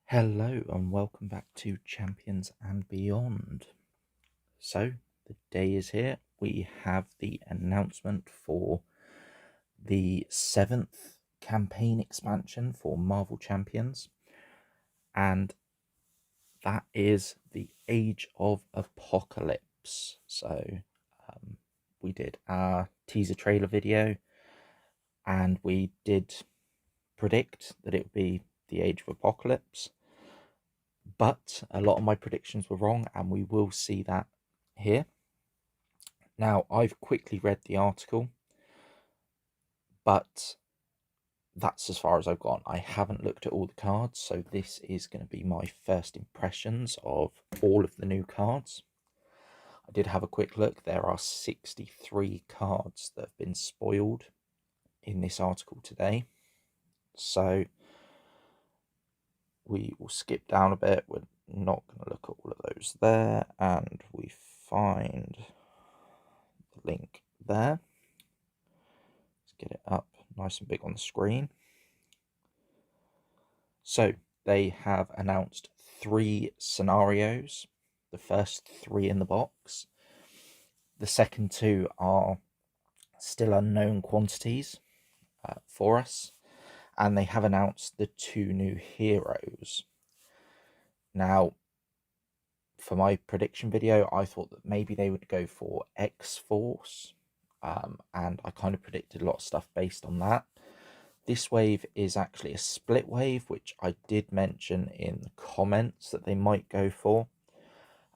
Hello and welcome back to Champions and Beyond. So, the day is here. We have the announcement for the 7th campaign expansion for Marvel Champions, and that is the Age of Apocolypse. So, we did our teaser trailer video and we did predict that it would be the Age of Apocalypse. But a lot of my predictions were wrong, and we will see that here. Now, I've quickly read the article, but that's as far as I've gone. I haven't looked at all the cards, so this is going to be my first impressions of all of the new cards. I did have a quick look. There are 63 cards that have been spoiled in this article today. So we will skip down a bit. We're not going to look at all of those there, and we find the link there. Let's get it up nice and big on the screen. So they have announced 3 scenarios, the first 3 in the box. The second 2 are still unknown quantities for us, and they have announced the 2 new heroes. Now, for my prediction video, I thought that maybe they would go for X-Force, and I kind of predicted a lot of stuff based on that. This wave is actually a split wave, which I did mention in the comments that they might go for,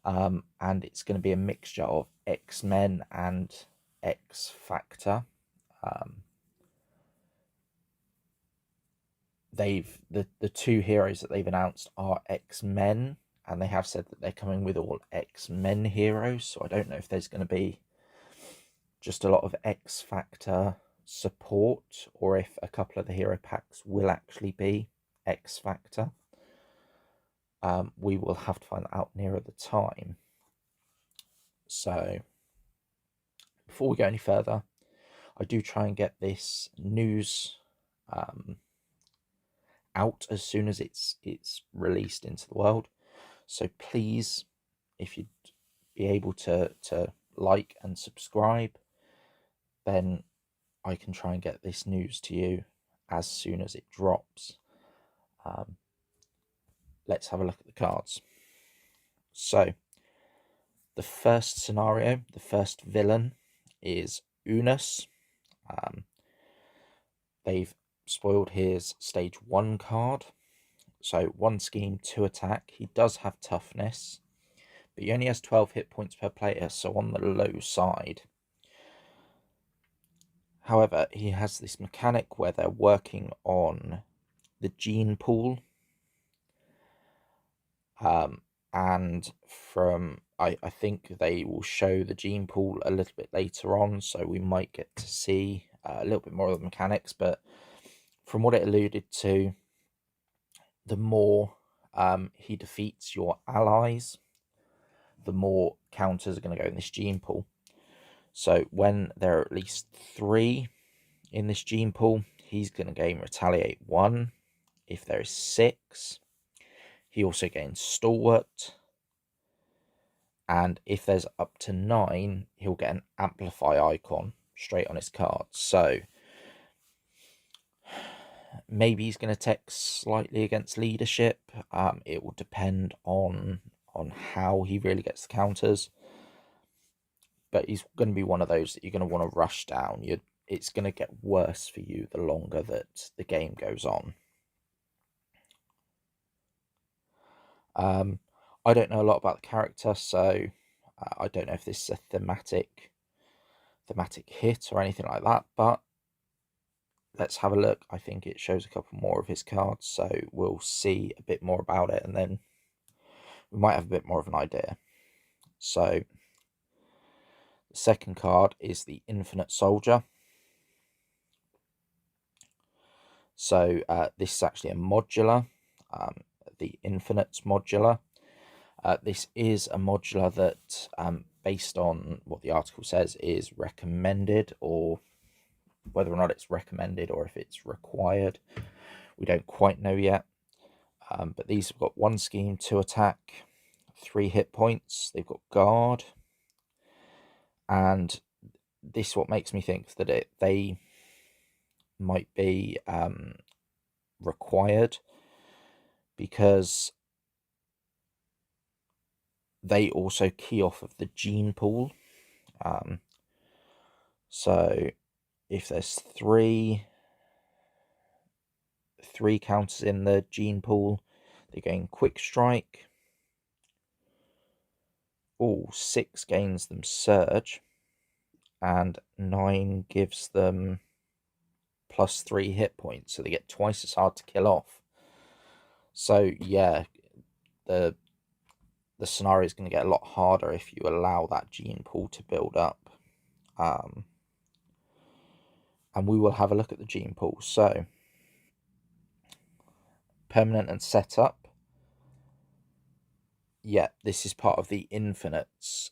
and it's going to be a mixture of X-Men and X-Factor. The 2 heroes that they've announced are X-Men, and they have said that they're coming with all X-Men heroes, so I don't know if there's going to be just a lot of X-Factor support, or if a couple of the hero packs will actually be X-Factor. We will have to find that out nearer the time. So, before we go any further, I do try and get this news out as soon as it's released into the world. So please, if you'd be able to like and subscribe, then I can try and get this news to you as soon as it drops. Let's have a look at the cards. So, the first scenario, the first villain, is Unus. They've spoiled his stage 1 card. So 1 scheme, 2 attack. He does have toughness, but he only has 12 hit points per player, so on the low side. However, he has this mechanic where they're working on the gene pool. And from I think they will show the gene pool a little bit later on, so we might get to see a little bit more of the mechanics. But from what it alluded to, the more he defeats your allies, the more counters are going to go in this gene pool. So when there are at least 3 in this gene pool, he's going to gain Retaliate 1. If there is 6, he also gains Stalwart. And if there's up to 9, he'll get an Amplify icon straight on his card. So maybe he's going to take slightly against leadership. It will depend on how he really gets the counters. But he's going to be one of those that you're going to want to rush down. It's going to get worse for you the longer that the game goes on. I don't know a lot about the character, so I don't know if this is a thematic hit or anything like that, but let's have a look. I think it shows a couple more of his cards, so we'll see a bit more about it, and then we might have a bit more of an idea. So the second card is the Infinite Soldier. So this is actually a modular, the Infinite's modular. This is a modular that, based on what the article says, is recommended, or whether or not it's recommended or if it's required, we don't quite know yet. But these have got 1 scheme, 2 attack, 3 hit points. They've got guard, and this is what makes me think that they might be required, because they also key off of the gene pool. So if there's three counters in the gene pool, they're going quick strike. 6 gains them surge, and 9 gives them +3 hit points, so they get twice as hard to kill off. So yeah, the scenario is going to get a lot harder if you allow that gene pool to build up. And we will have a look at the gene pool. So permanent and setup. Yeah, this is part of the infinites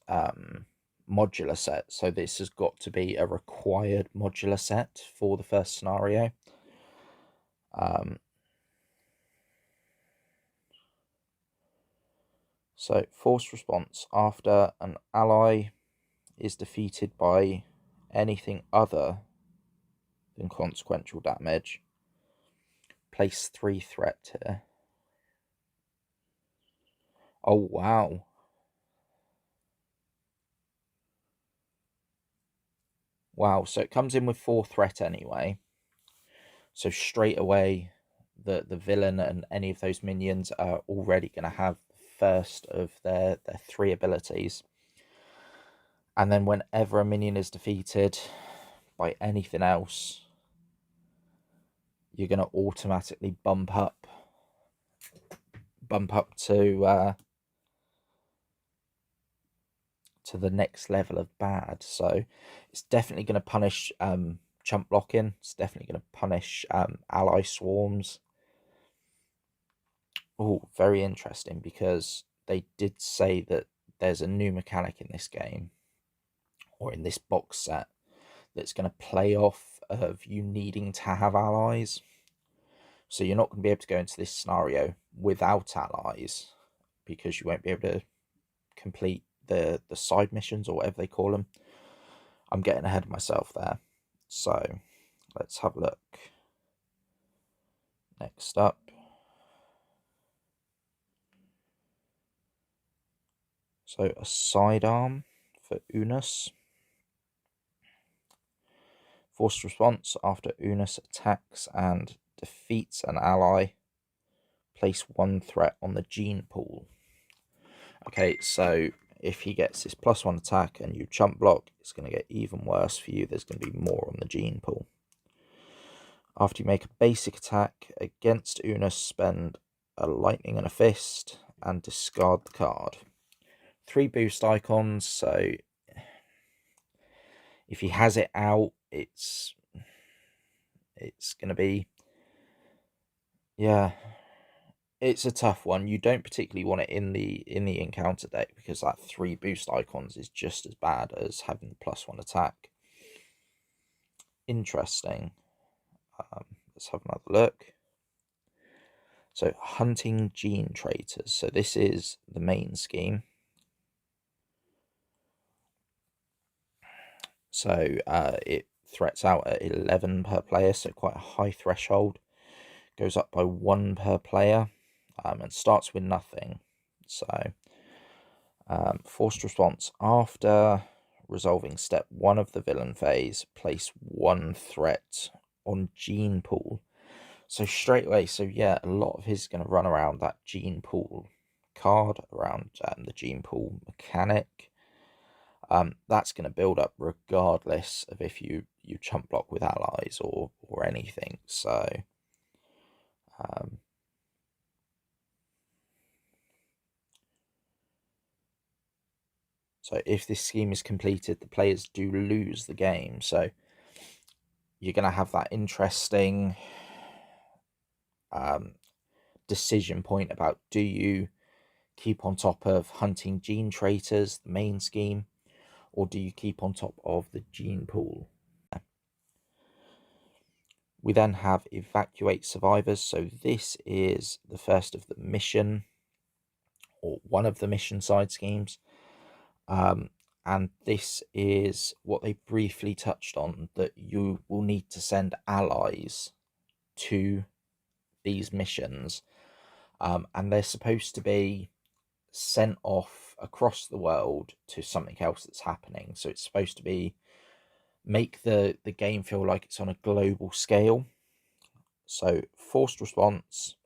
modular set, so this has got to be a required modular set for the first scenario. So forced response: after an ally is defeated by anything other than consequential damage, place 3 threat here. Oh wow. Wow, so it comes in with 4 threat anyway. So straight away, the villain and any of those minions are already going to have first of their 3 abilities. And then whenever a minion is defeated by anything else, you're going to automatically bump up to the next level of bad. So it's definitely going to punish chump blocking. It's definitely going to punish ally swarms. Oh, very interesting, because they did say that there's a new mechanic in this game, or in this box set, that's going to play off of you needing to have allies. So you're not going to be able to go into this scenario without allies, because you won't be able to complete the side missions, or whatever they call them. I'm getting ahead of myself there. So let's have a look. Next up, so a sidearm for Unus. Forced response: after Unus attacks and defeats an ally, place 1 threat on the gene pool. Okay, so if he gets this +1 attack and you chump block, it's going to get even worse for you. There's going to be more on the gene pool. After you make a basic attack against Unus, spend a lightning and a fist and discard the card. 3 boost icons, so if he has it out, it's going to be, yeah, it's a tough one. You don't particularly want it in the encounter deck, because that 3 boost icons is just as bad as having the +1 attack. Interesting. Let's have another look. So hunting gene traitors. So this is the main scheme. So it threats out at 11 per player, so quite a high threshold. Goes up by 1 per player, and starts with nothing. So forced response: after resolving step 1 of the villain phase, place 1 threat on gene pool. So straight away, so yeah, a lot of his is going to run around that gene pool card, around the gene pool mechanic. That's going to build up regardless of if you chump block with allies or anything. So so if this scheme is completed, the players do lose the game. So you're going to have that interesting decision point about, do you keep on top of hunting gene traitors, the main scheme, or do you keep on top of the gene pool? We then have evacuate survivors. So this is the first of the mission, or one of the mission side schemes. And this is what they briefly touched on, that you will need to send allies to these missions. And they're supposed to be sent off across the world to something else that's happening. So it's supposed to be make the game feel like it's on a global scale. So forced response: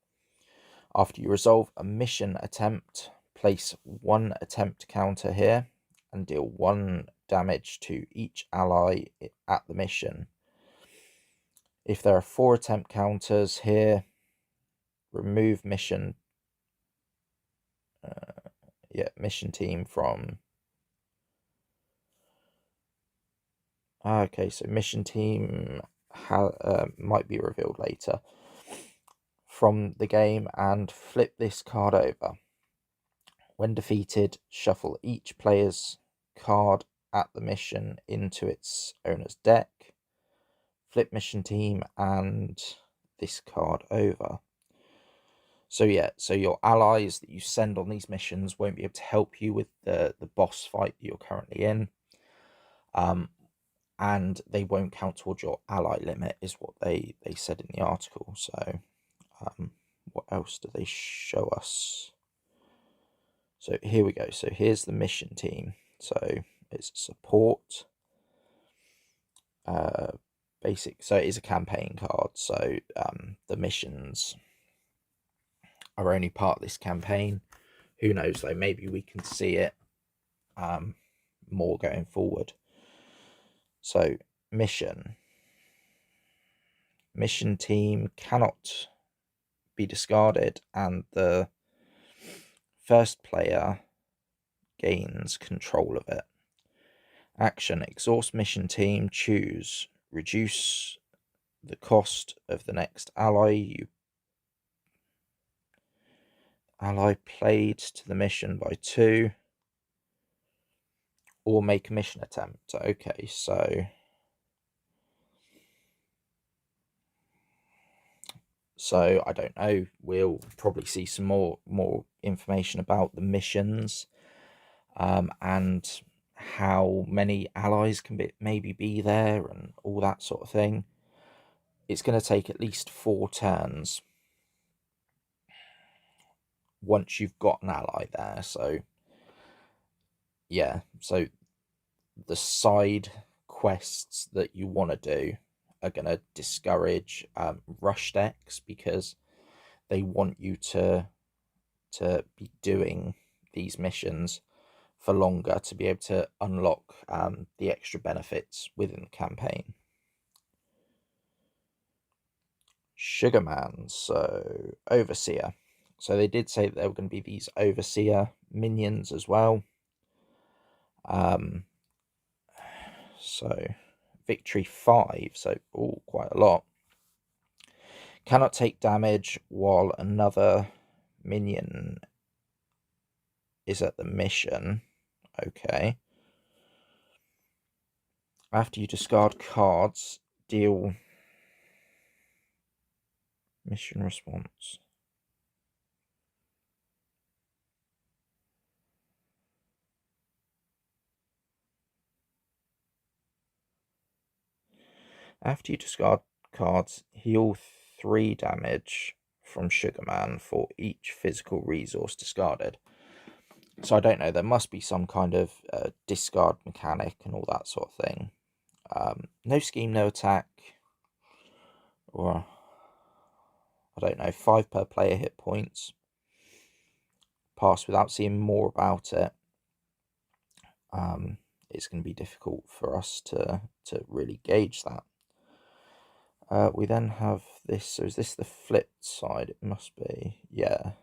after you resolve a mission attempt, place 1 attempt counter here and deal 1 damage to each ally at the mission. If there are 4 attempt counters here, remove mission team from... Okay, so mission team might be revealed later from the game, and flip this card over. When defeated, shuffle each player's card at the mission into its owner's deck, flip mission team, and this card over. So yeah, so your allies that you send on these missions won't be able to help you with the boss fight that you're currently in. And they won't count towards your ally limit, is what they said in the article. So what else do they show us? So here we go. So here's the mission team. So it's support, basic. So it is a campaign card. So the missions are only part of this campaign. Who knows though? Maybe we can see it more going forward. So mission team cannot be discarded, and the first player gains control of it. Action: exhaust mission team, choose reduce the cost of the next ally played to the mission by 2, or make a mission attempt. Okay, so I don't know. We'll probably see some more information about the missions, and how many allies can maybe be there, and all that sort of thing. It's going to take at least 4 turns once you've got an ally there. So yeah, so the side quests that you want to do are going to discourage rush decks, because they want you to be doing these missions for longer to be able to unlock the extra benefits within the campaign. Sugarman, so Overseer. So they did say that there were going to be these Overseer minions as well. So victory 5, so quite a lot. Cannot take damage while another minion is at the mission. Okay. After you discard cards, deal mission response. After you discard cards, heal 3 damage from Sugarman for each physical resource discarded. So I don't know, there must be some kind of discard mechanic and all that sort of thing. No scheme, no attack, or I don't know, 5 per player hit points. Pass without seeing more about it. It's going to be difficult for us to really gauge that. We then have this. So is this the flipped side? It must be, yeah.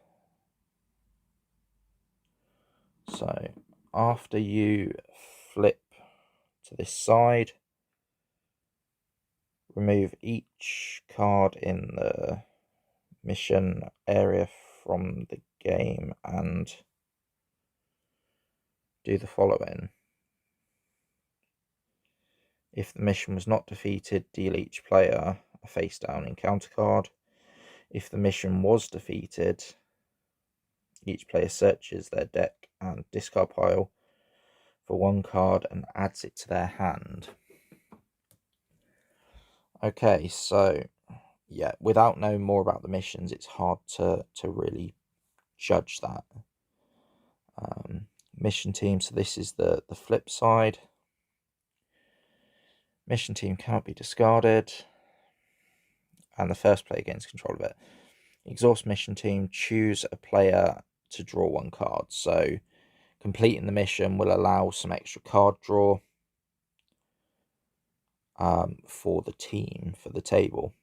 So after you flip to this side, remove each card in the mission area from the game and do the following. If the mission was not defeated, deal each player a face down encounter card. If the mission was defeated, each player searches their deck and discard pile for one card and adds it to their hand. Okay, so yeah, without knowing more about the missions, it's hard to really judge that. Mission team, so this is the flip side. Mission team cannot be discarded, and the first player gains control of it. Exhaust mission team, choose a player to draw one card. So completing the mission will allow some extra card draw for the team, for the table.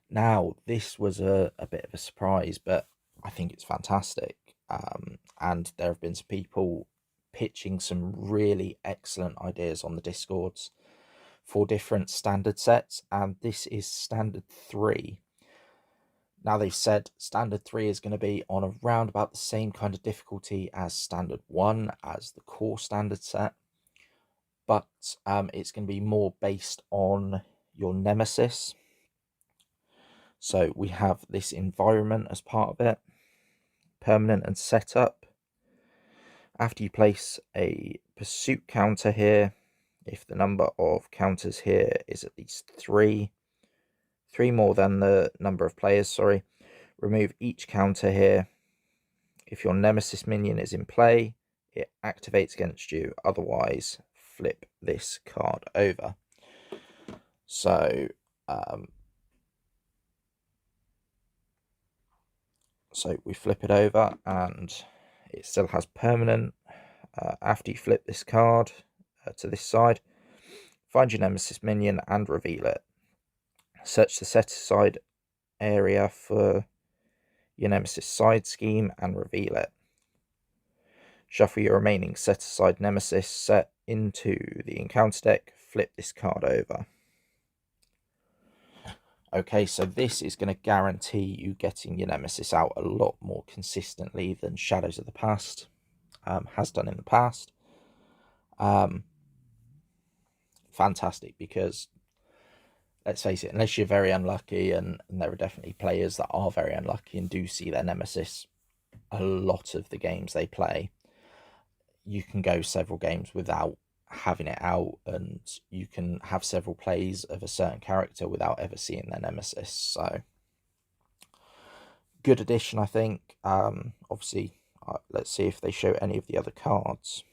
Now, this was a bit of a surprise, but I think it's fantastic. And there have been some people pitching some really excellent ideas on the Discords for different standard sets, and this is standard 3. Now, they've said standard 3 is going to be on around about the same kind of difficulty as standard 1, as the core standard set, but it's going to be more based on your nemesis. So we have this environment as part of it, permanent and setup. After you place a pursuit counter here, if the number of counters here is at least 3 more than the number of players, sorry, remove each counter here. If your nemesis minion is in play, it activates against you. Otherwise, flip this card over. So we flip it over and it still has permanent. After you flip this card to this side, find your nemesis minion and reveal it. Search the set aside area for your nemesis side scheme and reveal it. Shuffle your remaining set aside nemesis set into the encounter deck. Flip this card over. Okay, so this is going to guarantee you getting your nemesis out a lot more consistently than Shadows of the Past has done in the past. Fantastic, because let's face it, unless you're very unlucky, and there are definitely players that are very unlucky and do see their nemesis a lot of the games they play, you can go several games without having it out, and you can have several plays of a certain character without ever seeing their nemesis. So good addition, I think. Obviously, let's see if they show any of the other cards.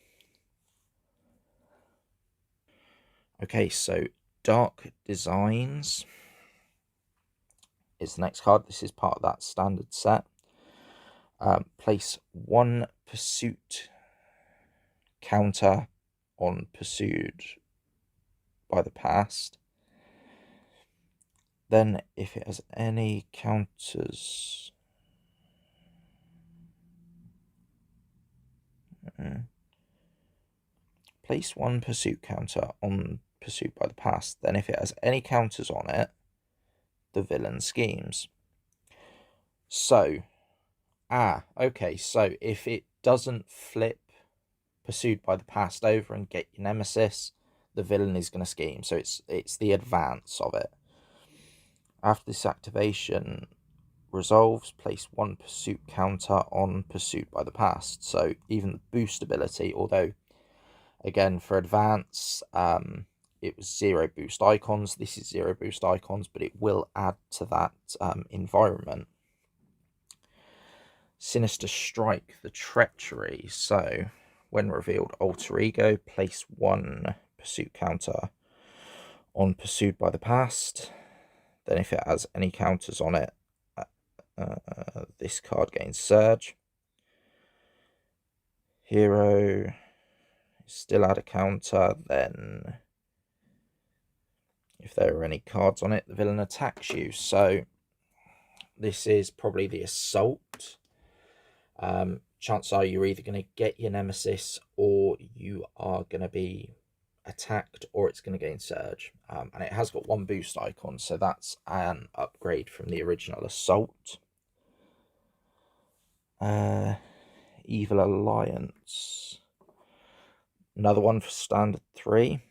Okay, so Dark Designs is the next card. This is part of that standard set. Place 1 pursuit counter on pursued by the past. Then, if it has any counters, place 1 pursuit counter on pursued by the past. Then, if it has any counters on it, the villain schemes. So, okay, so if it doesn't flip pursued by the past over and get your nemesis, the villain is going to scheme. So it's the advance of it. After this activation resolves, place 1 pursuit counter on pursued by the past. So even the boost ability, although again for advance it was 0 boost icons, this is 0 boost icons, but it will add to that environment. Sinister Strike, the Treachery. So when revealed, alter ego, place 1 pursuit counter on pursued by the past. Then if it has any counters on it, this card gains surge. Hero, still add a counter. Then if there are any cards on it, the villain attacks you. So this is probably the assault. Chances are you're either going to get your nemesis, or you are going to be attacked, or it's going to gain surge. And it has got 1 boost icon, so that's an upgrade from the original assault. Evil Alliance, another one for standard 3.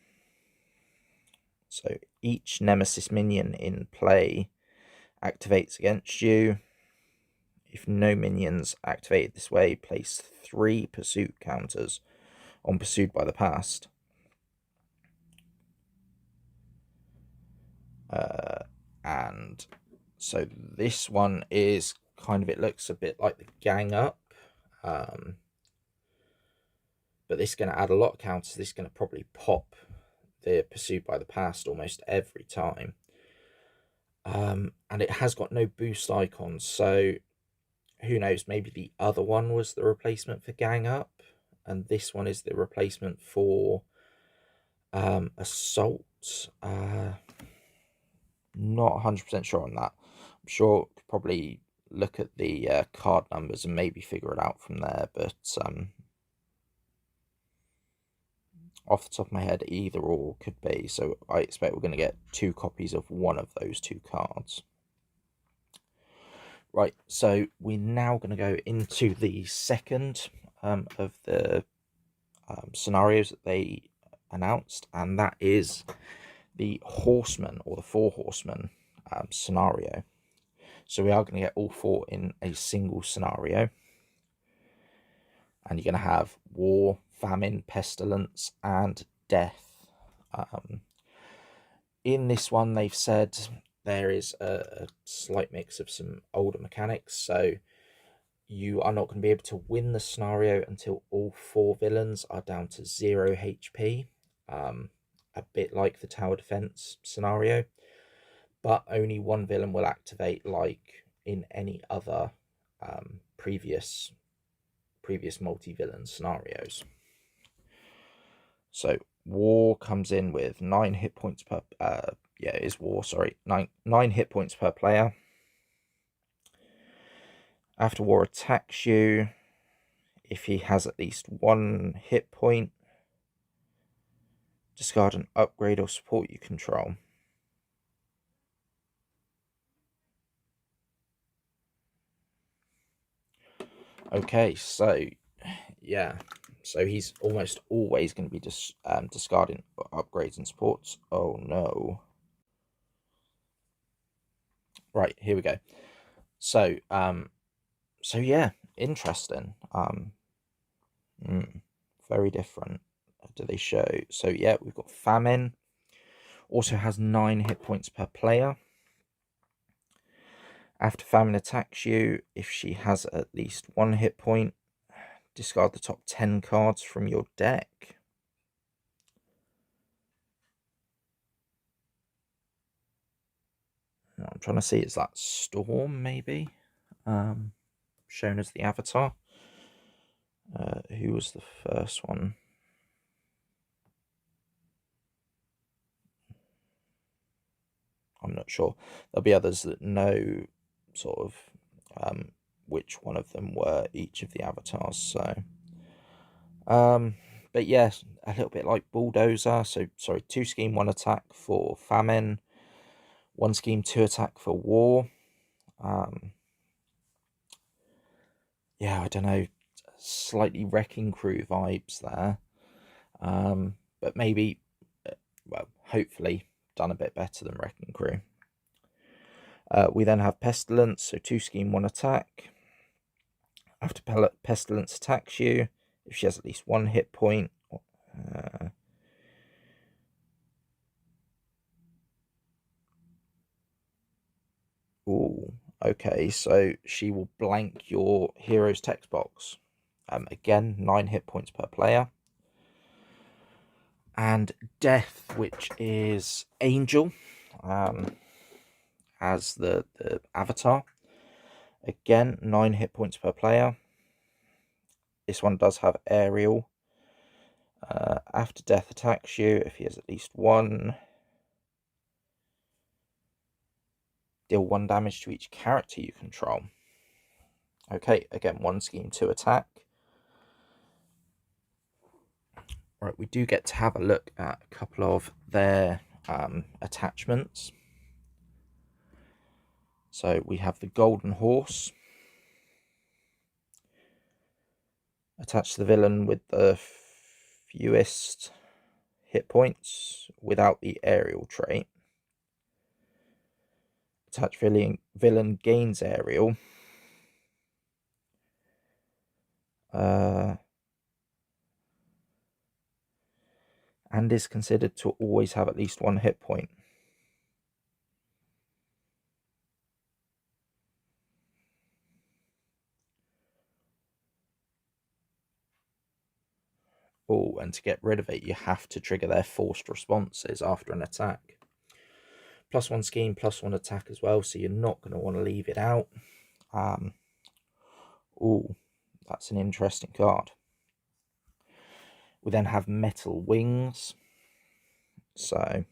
So each Nemesis minion in play activates against you. If no minions activated this way, place 3 pursuit counters on Pursued by the Past. And so this one is kind of, it looks a bit like the Gang Up. But this is going to add a lot of counters. This is going to probably pop the Pursued by the Past almost every time. And it has got no boost icons, so who knows, maybe the other one was the replacement for Gang Up, and this one is the replacement for Assault. Not 100% sure on that. I'm sure could probably look at the card numbers and maybe figure it out from there, but off the top of my head, either or could be. So I expect we're going to get 2 copies of one of those 2 cards. Right, so we're now going to go into the second of the scenarios that they announced, and that is the Horseman, or the 4 Horsemen scenario. So we are going to get all 4 in a single scenario. And you're going to have War, Famine, Pestilence, and Death. In this one, they've said there is a slight mix of some older mechanics. So you are not going to be able to win the scenario until all 4 villains are down to 0 HP. A bit like the tower defense scenario, but only 1 villain will activate like in any other previous multi-villain scenarios. So War comes in with 9 hit points per it is War, sorry, 9 hit points per player. After War attacks you, if he has at least 1 hit point, discard an upgrade or support you control. Okay, so yeah, so he's almost always going to be discarding upgrades and supports. Oh no. Right, here we go. So so yeah, interesting. Very different. Do they show? So yeah, we've got Famine. Also has 9 hit points per player. After Famine attacks you, if she has at least 1 hit point, discard the top 10 cards from your deck. I'm trying to see, is that Storm maybe? Shown as the avatar. Who was the first one? I'm not sure. There'll be others that know sort of which one of them were each of the avatars. So, but yes, a little bit like Bulldozer. So sorry, 2 scheme, 1 attack for Famine, 1 scheme, 2 attack for War. Yeah, I don't know, slightly Wrecking Crew vibes there. But maybe, well, hopefully done a bit better than Wrecking Crew. We then have Pestilence, so 2 scheme, 1 attack. After Pestilence attacks you, if she has at least 1 hit point, okay, so she will blank your hero's text box. Again, 9 hit points per player. And Death, which is Angel, as the avatar. Again, 9 hit points per player. This one does have aerial. After Death attacks you, if he has at least 1, deal 1 damage to each character you control. Okay, again, 1 scheme, 2 attack. Right, we do get to have a look at a couple of their attachments. So we have the Golden Horse. Attach the villain with the fewest hit points without the aerial trait. Attached villain gains aerial. And is considered to always have at least 1 hit point. Oh, and to get rid of it, you have to trigger their forced responses after an attack. +1 scheme, +1 attack as well, so you're not going to want to leave it out. Oh, that's an interesting card. We then have Metal Wings. So,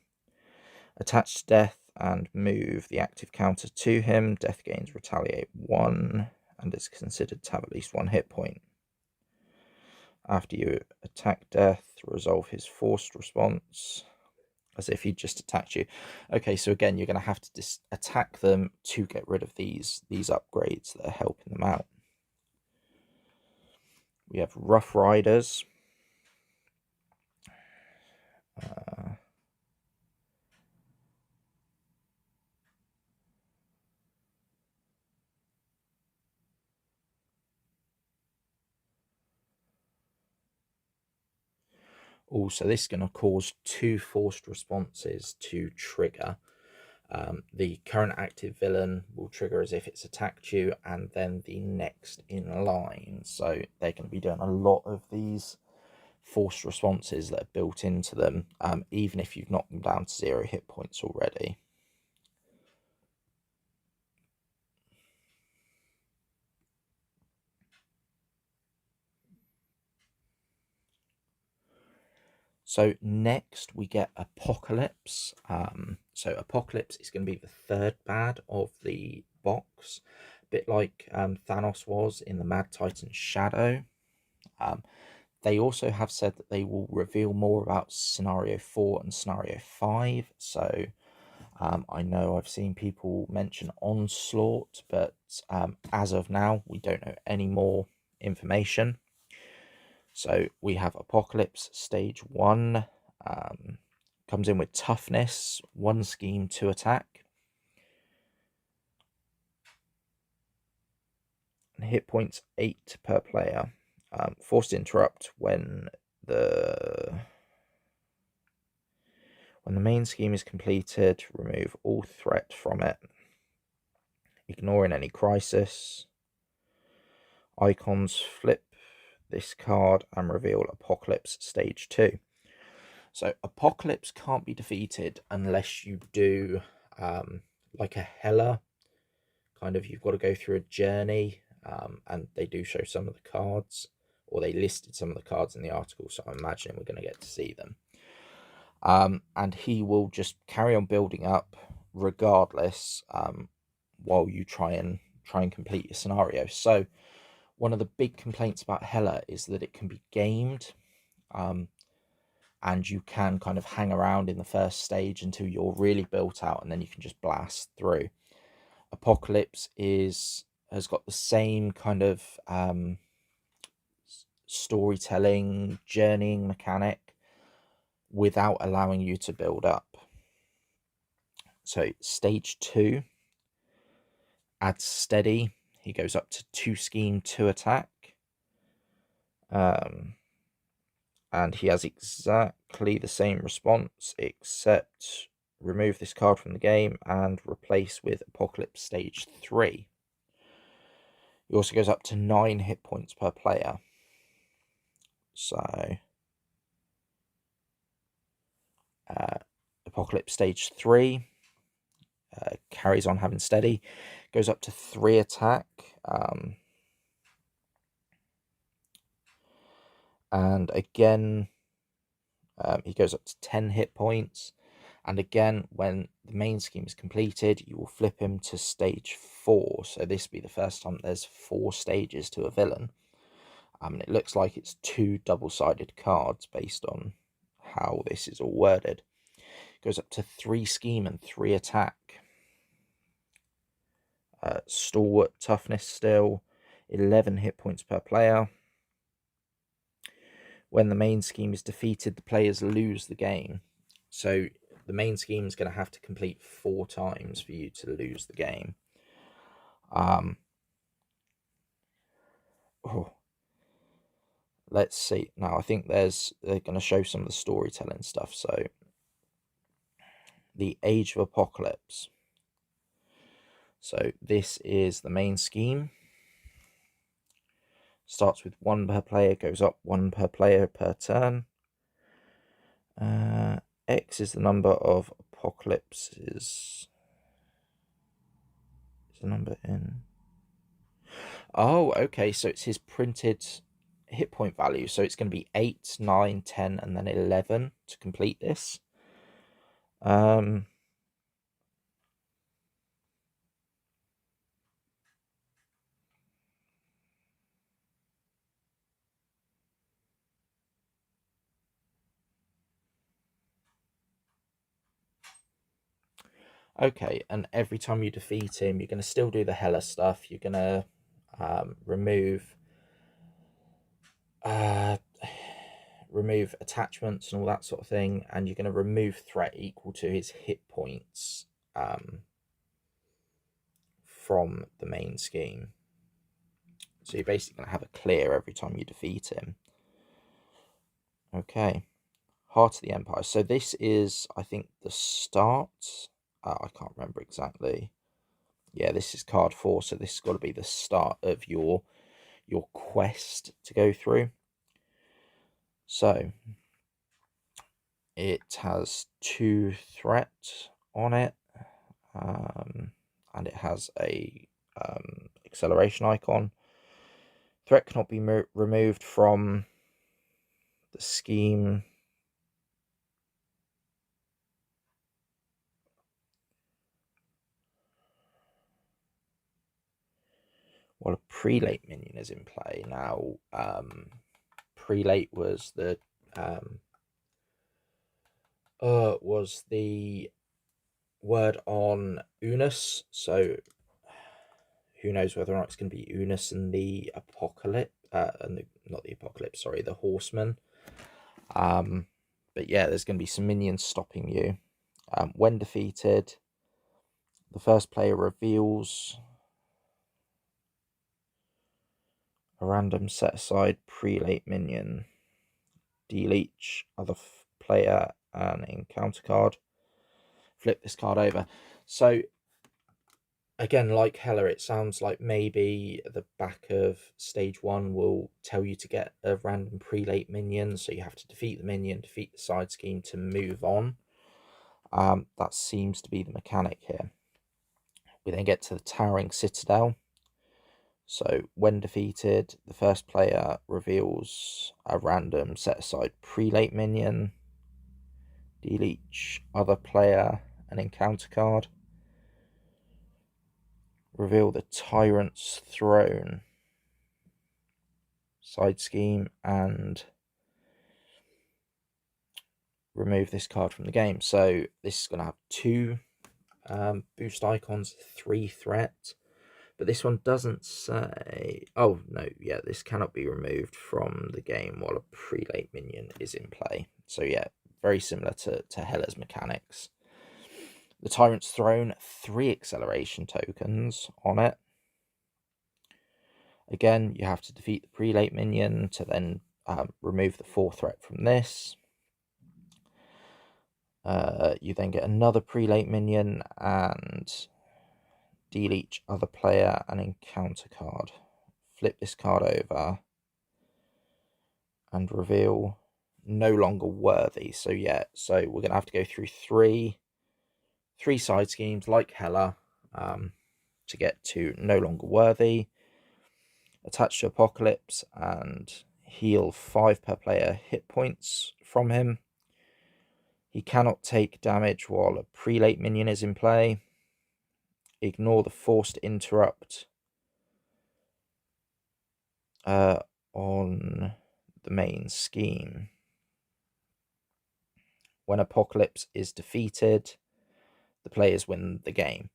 attach to Death and move the active counter to him. Death gains Retaliate 1 and is considered to have at least 1 hit point. After you attack Death, resolve his forced response as if he just attacked you. Okay, so again, you're going to have to attack them to get rid of these upgrades that are helping them out. We have Rough Riders. Also, this is going to cause 2 forced responses to trigger. The current active villain will trigger as if it's attacked you, and then the next in line. So they're going to be doing a lot of these forced responses that are built into them, even if you've knocked them down to 0 hit points already. So next we get Apocolypse. So Apocolypse is going to be the 3rd bad of the box, a bit like Thanos was in the Mad Titan Shadow. They also have said that they will reveal more about Scenario 4 and Scenario 5. So I know I've seen people mention Onslaught, but as of now, we don't know any more information. So we have Apocolypse Stage 1. Comes in with Toughness, 1 scheme, 2 attack. And hit points 8 per player. Forced to interrupt when the main scheme is completed, remove all threat from it, ignoring any crisis. Icons, flip this card and reveal Apocolypse Stage 2. So Apocolypse can't be defeated unless you do like a Hela. Kind of, you've got to go through a journey, and they do show some of the cards, or they listed some of the cards in the article, so I'm imagining we're going to get to see them. And he will just carry on building up regardless, while you try and complete your scenario. So one of the big complaints about Hela is that it can be gamed, and you can kind of hang around in the first stage until you're really built out, and then you can just blast through. Apocolypse has got the same kind of storytelling, journeying mechanic without allowing you to build up. So Stage 2 adds Steady. He goes up to 2 scheme, 2 attack. And he has exactly the same response, except remove this card from the game and replace with Apocolypse Stage 3. He also goes up to 9 hit points per player. So Apocolypse Stage 3 carries on having Steady, goes up to 3 attack, and again he goes up to 10 hit points. And again, when the main scheme is completed, you will flip him to Stage 4. So this will be the first time there's 4 stages to a villain. And it looks like it's 2 double-sided cards based on how this is all worded. Goes up to 3 scheme and 3 attack. Stalwart toughness still, 11 hit points per player. When the main scheme is defeated, the players lose the game. So the main scheme is going to have to complete 4 times for you to lose the game. Let's see. Now, I think they're going to show some of the storytelling stuff. So, the Age of Apocolypse. So, this is the main scheme. Starts with 1 per player, goes up 1 per player per turn. X is the number of apocalypses. Is the number in? Oh, okay. So it's his printed hit point value. So it's going to be 8, 9, 10, and then 11 to complete this. Okay, and every time you defeat him, you're going to still do the Hela stuff. You're going to remove attachments and all that sort of thing, and you're going to remove threat equal to his hit points from the main scheme. So you're basically going to have a clear every time you defeat him. Okay, Heart of the Empire. So this is, I think, the start. I can't remember exactly. Yeah, this is card 4, so this has got to be the start of your quest to go through. So it has 2 threat on it, and it has a acceleration icon. Threat cannot be removed from the scheme. While a prelate minion is in play. Now, prelate was the word on Unus, so who knows whether or not it's going to be Unus in the Apocalypse, not the Apocalypse, sorry, the Horseman. But yeah, there's going to be some minions stopping you. When defeated, the first player reveals a random set-aside prelate minion. Deal each other player an encounter card. Flip this card over. So, again, like Hela, it sounds like maybe the back of stage 1 will tell you to get a random prelate minion, so you have to defeat the minion, defeat the side scheme to move on. That seems to be the mechanic here. We then get to the Towering Citadel. So, when defeated, the first player reveals a random set-aside prelate minion. Deal each other player an encounter card. Reveal the Tyrant's Throne side scheme and remove this card from the game. So this is going to have 2 boost icons, 3 threat. But this one doesn't say... Oh, no, yeah, this cannot be removed from the game while a prelate minion is in play. So, yeah, very similar to Hela's mechanics. The Tyrant's Throne, 3 acceleration tokens on it. Again, you have to defeat the prelate minion to then remove the 4 threat from this. You then get another prelate minion and deal each other player an encounter card. Flip this card over and reveal no longer worthy. So yeah, so we're going to have to go through three side schemes like Hela to get to no longer worthy. Attach to Apocolypse and heal 5 per player hit points from him. He cannot take damage while a prelate minion is in play. Ignore the forced interrupt on the main scheme. When Apocolypse is defeated, the players win the game.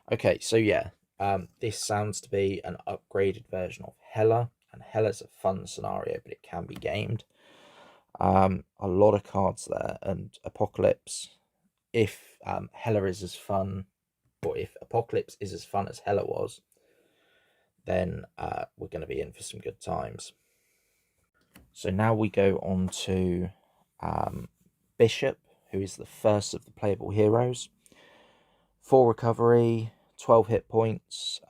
Okay, so yeah, this sounds to be an upgraded version of Hela, and Hela's a fun scenario, but it can be gamed. A lot of cards there, and Apocolypse if Hela is as fun, or if Apocolypse is as fun as Hela was, then we're going to be in for some good times. So now we go on to Bishop, who is the first of the playable heroes. 4 recovery, 12 hit points,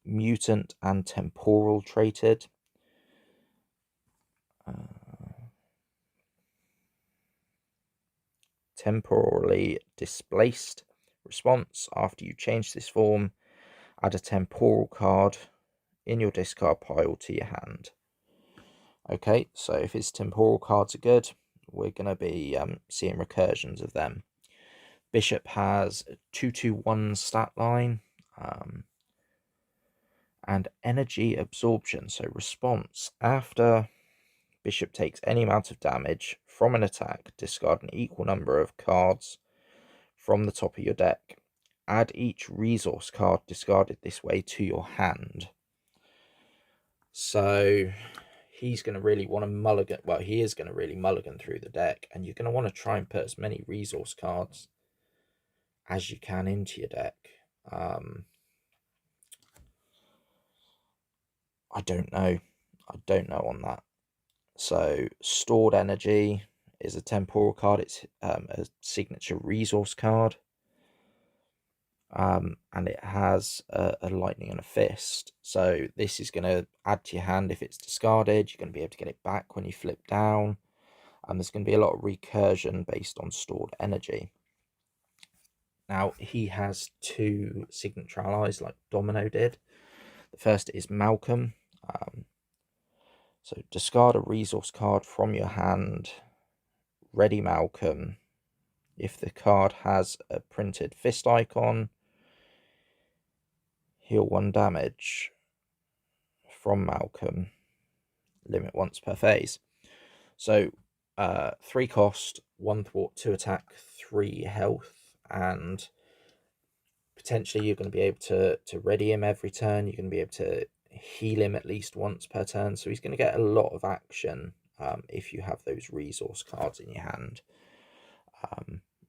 mutant and temporal traded. Temporally displaced. Response: after you change this form, add a temporal card in your discard pile to your hand. Okay, so if his temporal cards are good, we're going to be seeing recursions of them. Bishop has a 2/2/1 stat line and energy absorption. So response: after Bishop takes any amount of damage from an attack, discard an equal number of cards from the top of your deck. Add each resource card discarded this way to your hand. So he's going to really want to mulligan. Well, he is going to really mulligan through the deck, and you're going to want to try and put as many resource cards as you can into your deck. I don't know. I don't know on that. So stored energy is a temporal card. It's a signature resource card. And it has a lightning and a fist. So this is going to add to your hand if it's discarded. You're going to be able to get it back when you flip down. And there's going to be a lot of recursion based on stored energy. Now, he has 2 signature allies like Domino did. The first is Malcolm. So discard a resource card from your hand. Ready Malcolm. If the card has a printed fist icon, heal 1 damage from Malcolm. Limit once per phase. So 3 cost, 1 thwart, 2 attack, 3 health, and potentially you're going to be able to ready him every turn. You're going to be able to heal him at least once per turn. So he's going to get a lot of action if you have those resource cards in your hand,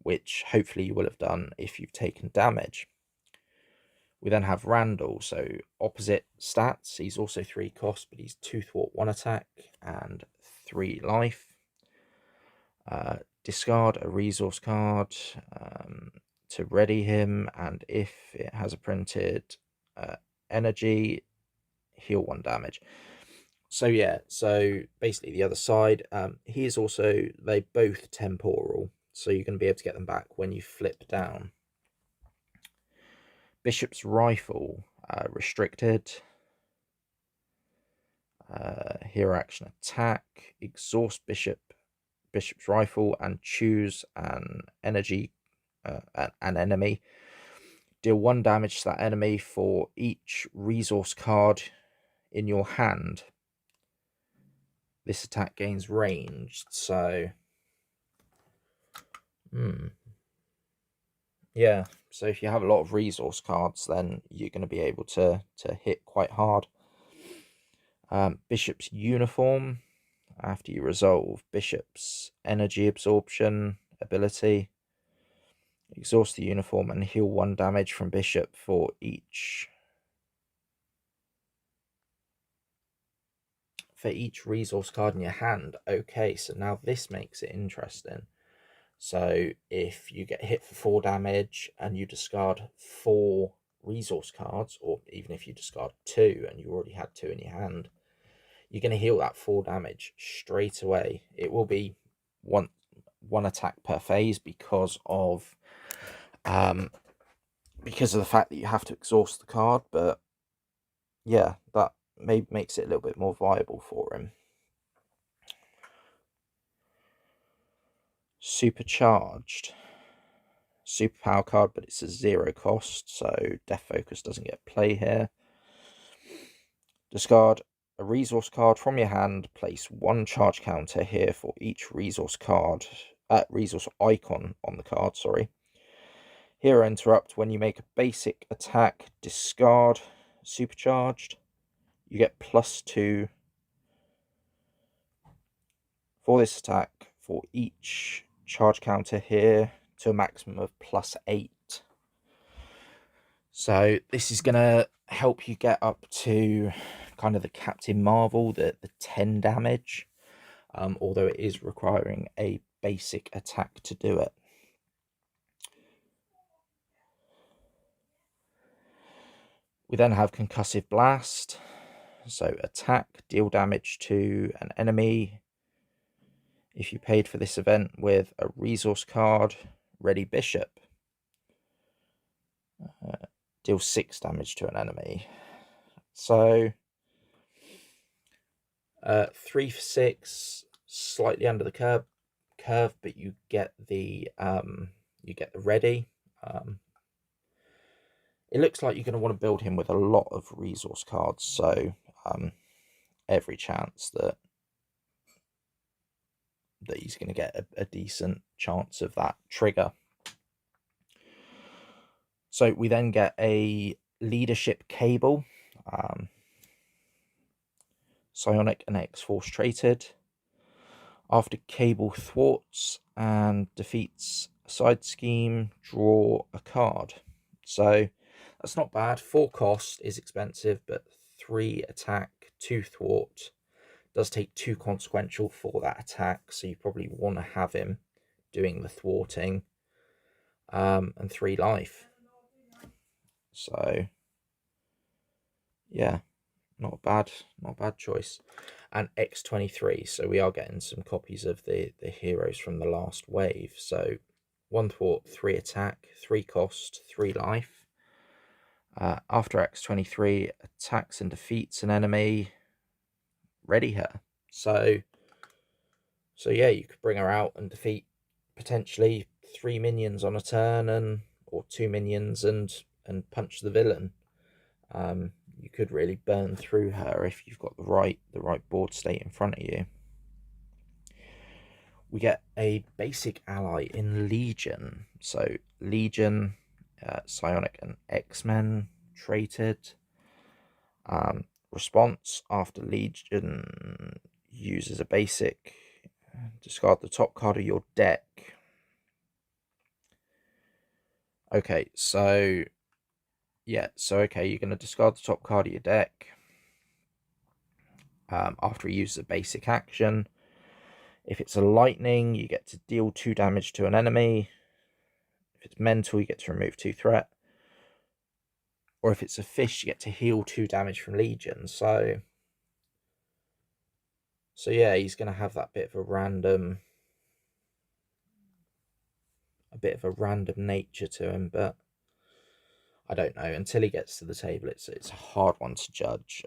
which hopefully you will have done if you've taken damage. We then have Randall, so opposite stats. He's also 3 cost, but he's 2 thwart, 1 attack, and 3 life. Discard a resource card to ready him, and if it has a printed energy, heal 1 damage. So yeah, so basically the other side, he is also, they both temporal, so you're going to be able to get them back when you flip down. Bishop's Rifle, restricted. Hero action attack, exhaust Bishop's Rifle, and choose an energy, an enemy. Deal 1 damage to that enemy for each resource card in your hand. This attack gains ranged, so yeah. So if you have a lot of resource cards, then you're going to be able to hit quite hard. Bishop's Uniform. After you resolve Bishop's energy absorption ability, exhaust the uniform and heal 1 damage from Bishop for each resource card in your hand. Okay, so now this makes it interesting. So if you get hit for 4 damage and you discard 4 resource cards, or even if you discard 2 and you already had 2 in your hand, you're going to heal that 4 damage straight away. It will be one attack per phase because of the fact that you have to exhaust the card, but yeah, that maybe makes it a little bit more viable for him. Supercharged. Superpower card, but it's a 0 cost, so Death Focus doesn't get play here. Discard a resource card from your hand, place 1 charge counter here for each resource icon on the card, sorry. Hero interrupt: when you make a basic attack, discard supercharged. You get +2 for this attack for each charge counter here to a maximum of +8. So this is going to help you get up to kind of the Captain Marvel, the 10 damage, although it is requiring a basic attack to do it. We then have Concussive Blast. So attack, deal damage to an enemy. If you paid for this event with a resource card, Ready Bishop. Deal 6 damage to an enemy. So 3 for 6, slightly under the curve, but you get the ready. It looks like you're going to want to build him with a lot of resource cards, so every chance that he's going to get a decent chance of that trigger. So we then get a leadership cable, psionic and X-Force traded. After cable thwarts and defeats a side scheme, draw a card. So that's not bad. 4 cost is expensive, but 3 attack, 2 thwart. Does take 2 consequential for that attack, so you probably want to have him doing the thwarting, and 3 life. So yeah, not a bad choice. And X23, so we are getting some copies of the heroes from the last wave. So 1 thwart, 3 attack, 3 cost, 3 life. After X23 attacks and defeats an enemy, ready her. So yeah, you could bring her out and defeat potentially 3 minions on a turn, or 2 minions, and punch the villain. You could really burn through her if you've got the right board state in front of you. We get a basic ally in Legion. So Legion, Psionic and X-Men traded. Response: after Legion uses a basic, discard the top card of your deck. Okay, so yeah, okay, you're going to discard the top card of your deck after he uses a basic action. If it's a lightning, you get to deal 2 damage to an enemy. If it's mental, you get to remove 2 threat. Or if it's a fish, you get to heal 2 damage from Legion. So yeah, he's going to have that bit of a random nature to him, but I don't know. Until he gets to the table, it's a hard one to judge.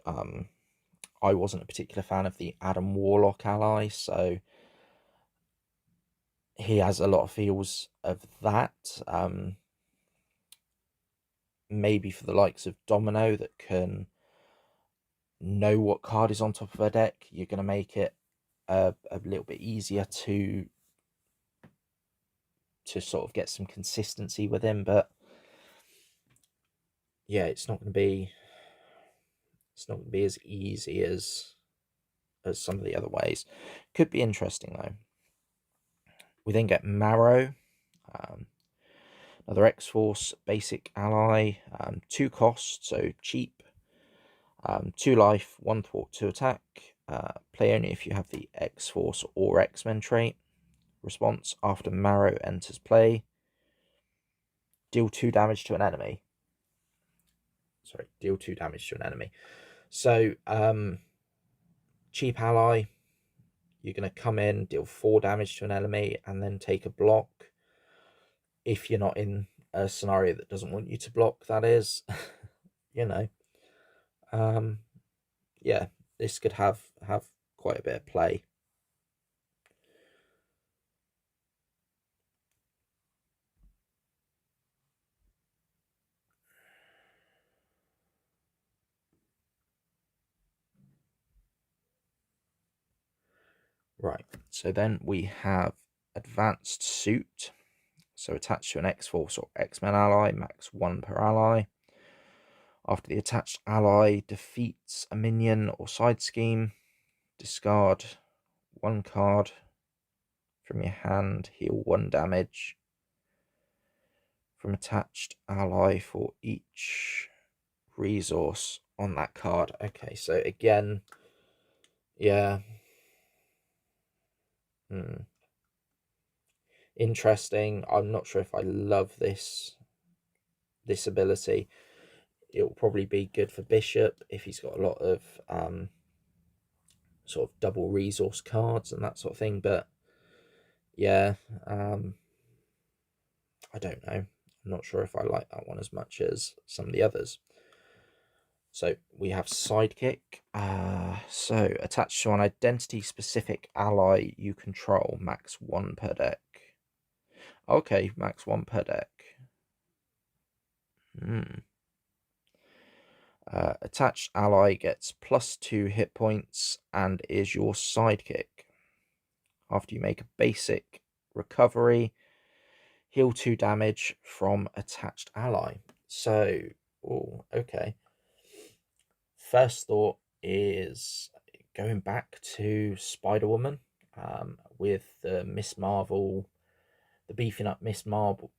I wasn't a particular fan of the Adam Warlock ally, so he has a lot of feels of that. Maybe for the likes of Domino that can know what card is on top of her deck, you're going to make it a little bit easier to sort of get some consistency with him. But yeah, it's not going to be as easy as some of the other ways. Could be interesting though. We then get Marrow, another X-Force basic ally, 2 cost, so cheap, 2 life, 1 thwart, 2 attack. Play only if you have the X-Force or X-Men trait. Response: after Marrow enters play, deal 2 damage to an enemy. Deal 2 damage to an enemy. So cheap ally, you're going to come in, deal 4 damage to an enemy, and then take a block. If you're not in a scenario that doesn't want you to block, that is. You know. Yeah, this could have quite a bit of play. Right, so then we have Advanced Suit. So attached to an X-Force or X-Men ally, max 1 per ally. After the attached ally defeats a minion or side scheme, discard 1 card from your hand, heal 1 damage. from attached ally for each resource on that card. Okay, so again, yeah. Interesting. I'm not sure if I love this ability. It'll probably be good for Bishop if he's got a lot of sort of double resource cards and that sort of thing, but yeah, I don't know. I'm not sure if I like that one as much as some of the others. So we have Sidekick. So attached to an identity-specific ally you control, max 1 per deck. Okay, max 1 per deck. Attached ally gets +2 hit points and is your sidekick. After you make a basic recovery, heal 2 damage from attached ally. So, okay. First thought is going back to Spider-Woman with the Miss Marvel, the beefing up Miss Marvel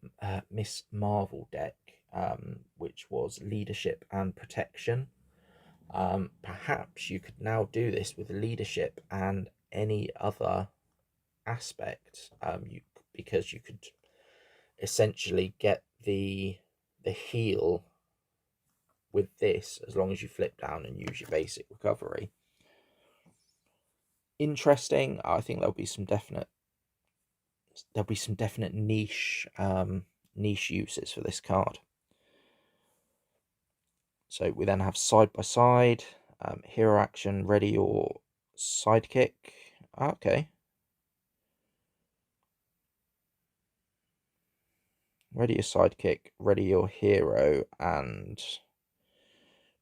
deck, which was leadership and protection. Perhaps you could now do this with leadership and any other aspect, because you could essentially get the heal with this as long as you flip down and use your basic recovery. Interesting. I think there'll be some definite niche uses for this card. So we then have side by side, hero action, ready your sidekick. Okay. Ready your sidekick, ready your hero, and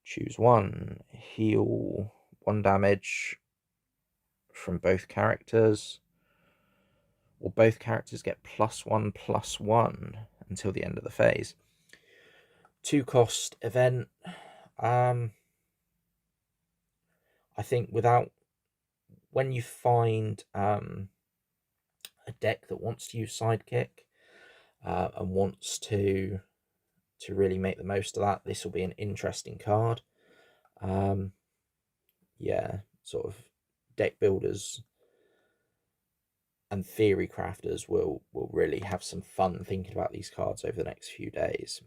choose one. Heal 1 damage from both characters. Or both characters get +1/+1 until the end of the phase. 2 cost event. I think when you find a deck that wants to use sidekick and wants to really make the most of that, this will be an interesting card. Yeah, sort of deck builders and theory crafters will really have some fun thinking about these cards over the next few days.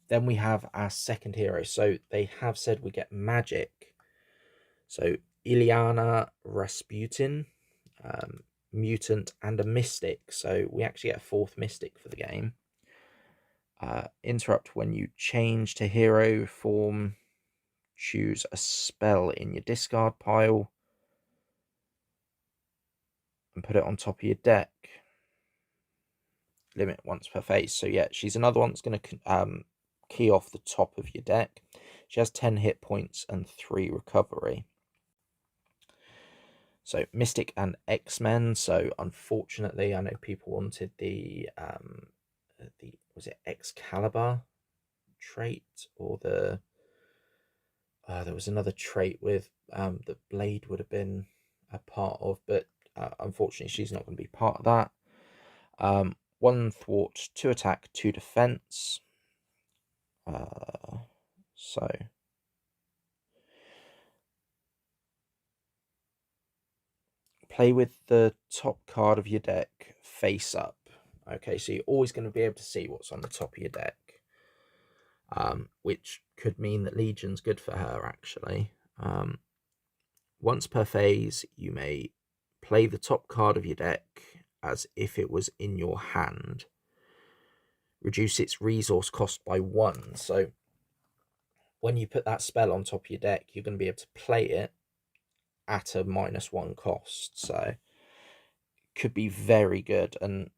Then we have our second hero. So they have said we get magic. So Ilyana Rasputin, mutant and a mystic. So we actually get a 4th mystic for the game. Interrupt when you change to hero form. Choose a spell in your discard pile and put it on top of your deck. Limit once per phase. So yeah, she's another one that's going to key off the top of your deck. She has 10 hit points and 3 recovery. So Mystic and X-Men. So unfortunately, I know people wanted the was it Excalibur trait, or the there was another trait with that Blade would have been a part of, but unfortunately she's not going to be part of that. 1 thwart, 2 attack, 2 defense. So play with the top card of your deck face up. Okay, so you're always going to be able to see what's on the top of your deck, which could mean that Legion's good for her, actually. Once per phase, you may play the top card of your deck as if it was in your hand. Reduce its resource cost by 1. So when you put that spell on top of your deck, you're going to be able to play it at a -1 cost. So it could be very good. And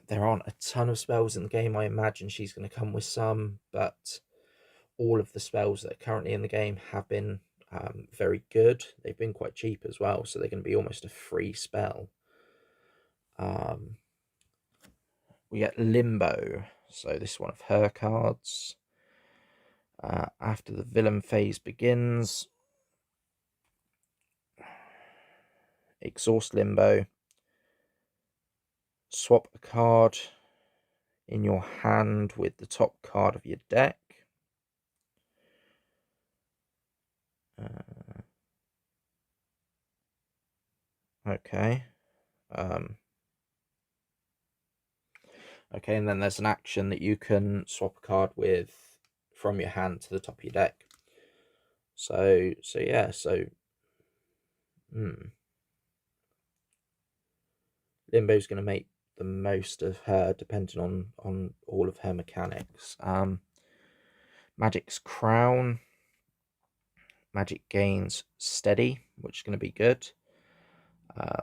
there aren't a ton of spells in the game. I imagine she's going to come with some, but all of the spells that are currently in the game have been very good. They've been quite cheap as well, so they're going to be almost a free spell. We get Limbo. So this is one of her cards. After the villain phase begins, exhaust Limbo, swap a card in your hand with the top card of your deck. Okay. Okay, and then there's an action that you can swap a card with from your hand to the top of your deck. So yeah, Limbo's going to make the most of her, depending on all of her mechanics. Magic's Crown. Magic gains Steady, which is going to be good.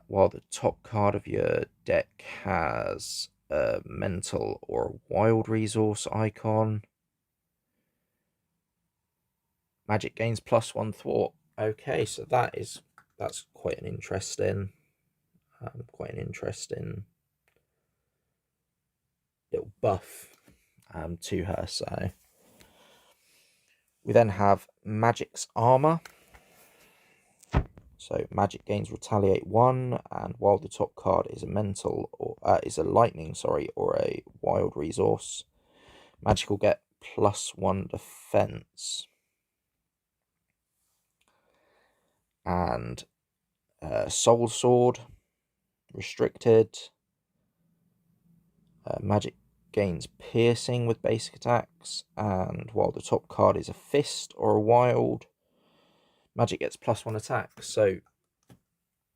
While the top card of your deck has a mental or a wild resource icon. Magic gains +1 thwart. Okay, so that's quite an interesting little buff to her. So we then have Magic's Armor. So magic gains Retaliate 1, and while the top card is a mental or is a lightning, or a wild resource, magic will get +1 defense. And Soul Sword, restricted. Magic gains piercing with basic attacks, and while the top card is a fist or a wild, magic gets +1 attack. So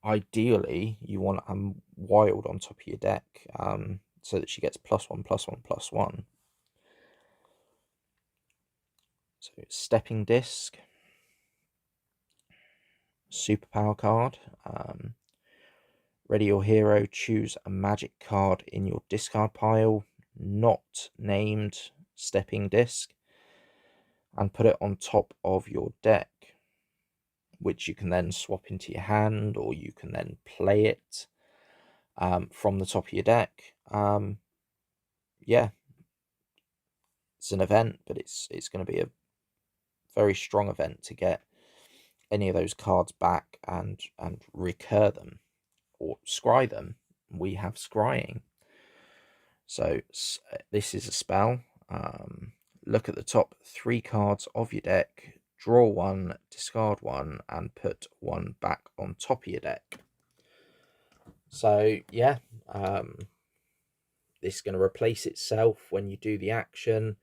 ideally you want a wild on top of your deck, so that she gets +1, +1, +1. So Stepping Disc, superpower card. Ready your hero, choose a magic card in your discard pile not named Stepping Disc and put it on top of your deck, which you can then swap into your hand, or you can then play it from the top of your deck. Yeah, it's an event, but it's going to be a very strong event to get any of those cards back and recur them or scry them. We have scrying. So this is a spell. Look at the top 3 cards of your deck, draw 1, discard 1, and put 1 back on top of your deck. So yeah, this is going to replace itself when you do the action.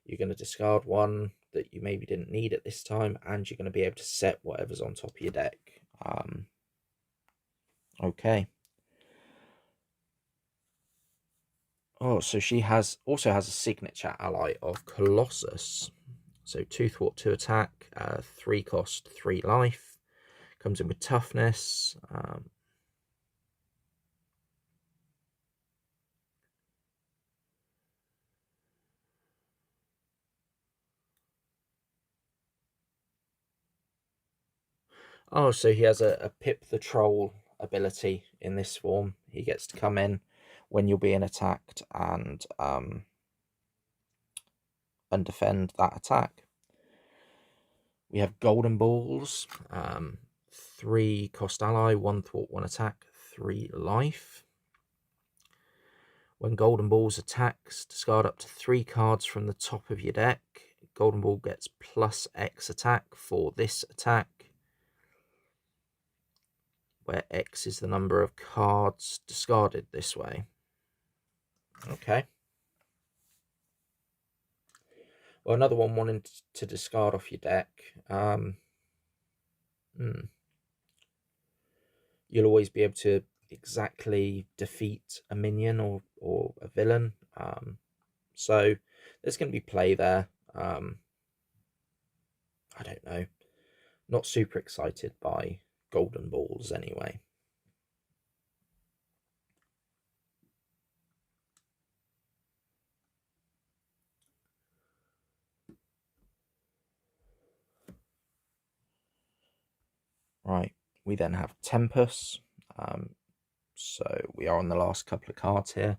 You're going to discard 1 that you maybe didn't need at this time, and you're going to be able to set whatever's on top of your deck. Okay. Oh, so she also has a signature ally of Colossus. So 2 thwart, 2 attack, 3 cost, 3 life. Comes in with toughness. Oh, so he has a Pip the Troll ability in this form. He gets to come in when you're being attacked and defend that attack. We have Golden Balls, 3 cost ally, 1 thwart, 1 attack, 3 life. When Golden Balls attacks, discard up to 3 cards from the top of your deck. Golden Ball gets +X attack for this attack, where X is the number of cards discarded this way. Okay. Well, another one wanting to discard off your deck. You'll always be able to exactly defeat a minion or a villain. So there's going to be play there. I don't know. Not super excited by Golden Balls anyway. Right, we then have Tempest. So we are on the last couple of cards here.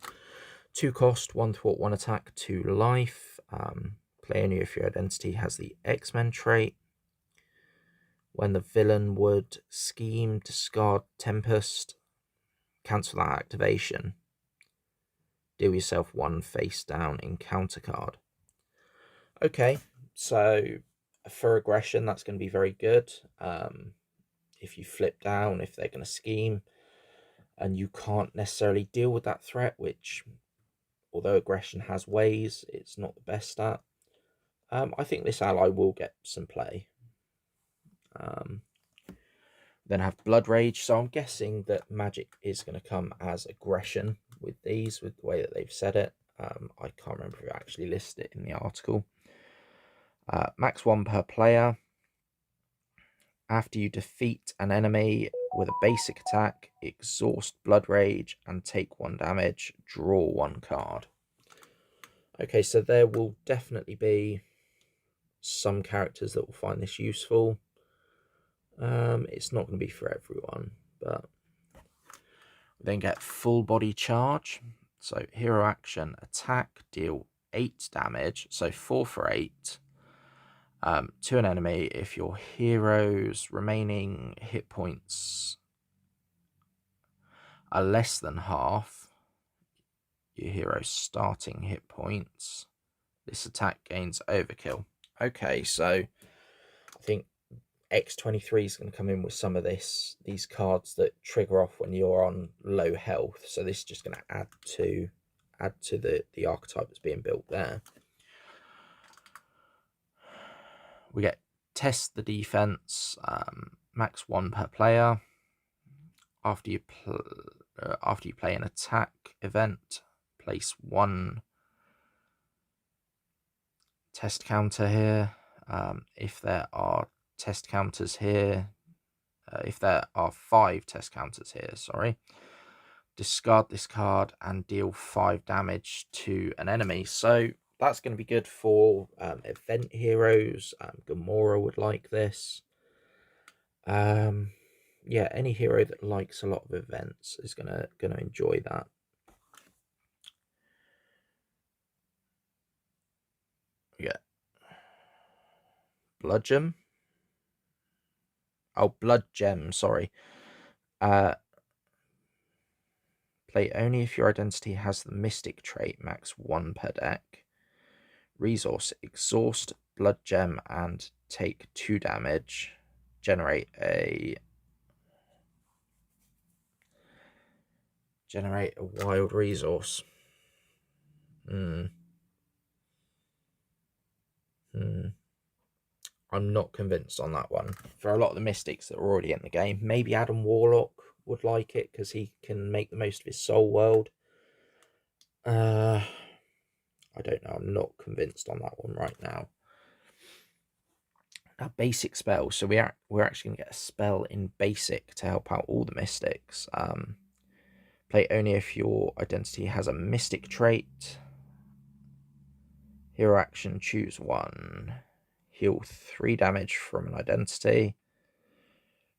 2 cost, 1 thwart, 1 attack, 2 life. Play only if your identity has the X-Men trait. When the villain would scheme, discard Tempest, cancel that activation. deal yourself 1 face down encounter card. Okay, so for aggression, that's going to be very good. If you flip down, if they're going to scheme, and you can't necessarily deal with that threat, which, although aggression has ways, it's not the best at. I think this ally will get some play. Then have Blood Rage, so I'm guessing that magic is going to come as aggression with these, with the way that they've said it. I can't remember if it actually listed it in the article. Max 1 per player. After you defeat an enemy with a basic attack, exhaust Blood Rage and take 1 damage, draw 1 card. Okay, so there will definitely be some characters that will find this useful. It's not going to be for everyone, but we then get full body charge. So hero action, attack, deal 8 damage, so 4 for 8. To an enemy if your hero's remaining hit points are less than half your hero's starting hit points. This attack gains overkill. Okay, so I think X23 is going to come in with some of these cards that trigger off when you're on low health. So this is just going to add to the archetype that's being built there. We get test the defense, max 1 per player. After you play an attack event, place 1 test counter here. If there are test counters here, if there are 5 test counters here, sorry, discard this card and deal 5 damage to an enemy. So that's going to be good for event heroes. Gamora would like this. Yeah, any hero that likes a lot of events is gonna enjoy that. Yeah. Blood Gem. Oh, Blood Gem, sorry. Play only if your identity has the Mystic trait, max 1 per deck. Resource, exhaust Blood Gem and take 2 damage. Generate a wild resource. I'm not convinced on that one. For a lot of the Mystics that are already in the game, maybe Adam Warlock would like it because he can make the most of his soul world. I don't know. I'm not convinced on that one right now. Now, basic spells. So we're actually going to get a spell in basic to help out all the Mystics. Play only if your identity has a Mystic trait. Hero action, choose 1. Heal 3 damage from an identity.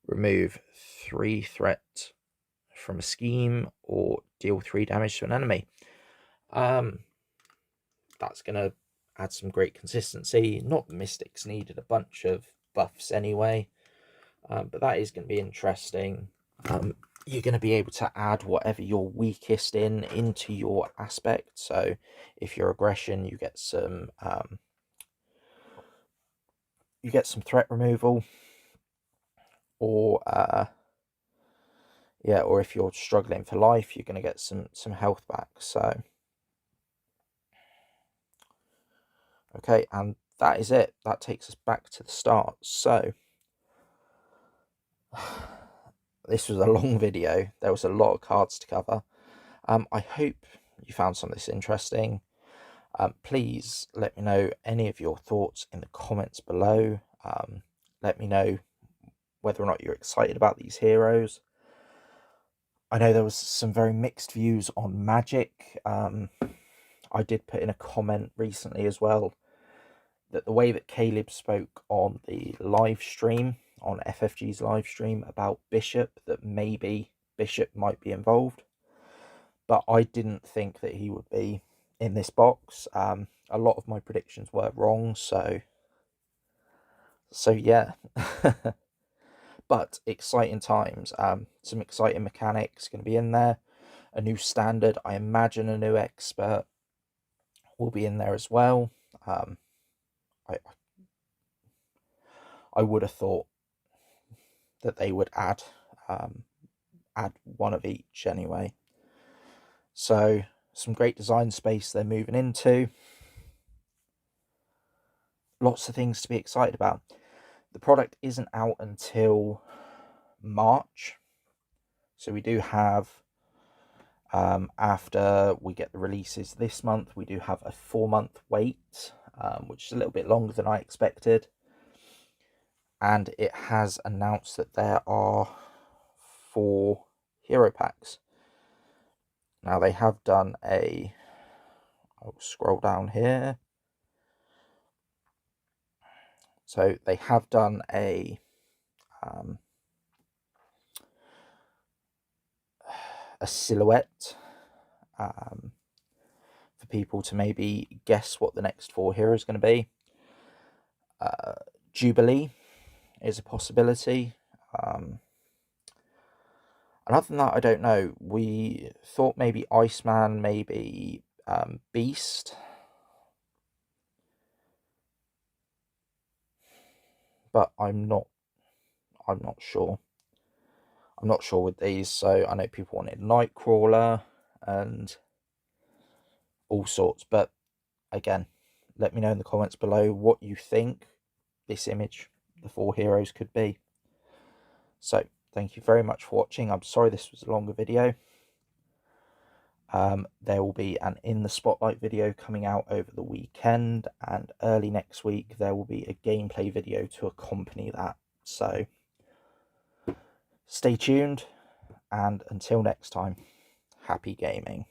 Remove 3 threat from a scheme, or deal 3 damage to an enemy. That's going to add some great consistency. Not the Mystics needed a bunch of buffs anyway, but that is going to be interesting. You're going to be able to add whatever you're weakest into your aspect. So if you're aggression, you get some threat removal, or yeah, or if you're struggling for life, you're going to get some health back. So okay, and that is it. That takes us back to the start. So this was a long video. There was a lot of cards to cover. I hope you found some of this interesting. Please let me know any of your thoughts in the comments below. Let me know whether or not you're excited about these heroes. I know there was some very mixed views on magic. I did put in a comment recently as well that the way that Caleb spoke on the live stream, on FFG's live stream, about Bishop, that maybe Bishop might be involved, but I didn't think that he would be in this box. A lot of my predictions were wrong, so yeah. But exciting times. Some exciting mechanics going to be in there. a new standard. I imagine a new expert will be in there as well. I would have thought that they would add one of each anyway. So some great design space they're moving into. Lots of things to be excited about. The product isn't out until March, so we do have, after we get the releases this month, we do have a 4-month wait, which is a little bit longer than I expected. And it has announced that there are 4 hero packs. Now they have done I'll scroll down here. So they have done a silhouette for people to maybe guess what the next 4 heroes are going to be. Jubilee is a possibility. And other than that, I don't know. We thought maybe Iceman, maybe Beast. But I'm not sure. I'm not sure with these. So I know people wanted Nightcrawler and all sorts. But again, let me know in the comments below what you think this image, the 4 heroes, could be. So thank you very much for watching. I'm sorry this was a longer video. There will be an In the Spotlight video coming out over the weekend, and early next week there will be a gameplay video to accompany that. So stay tuned, and until next time, happy gaming.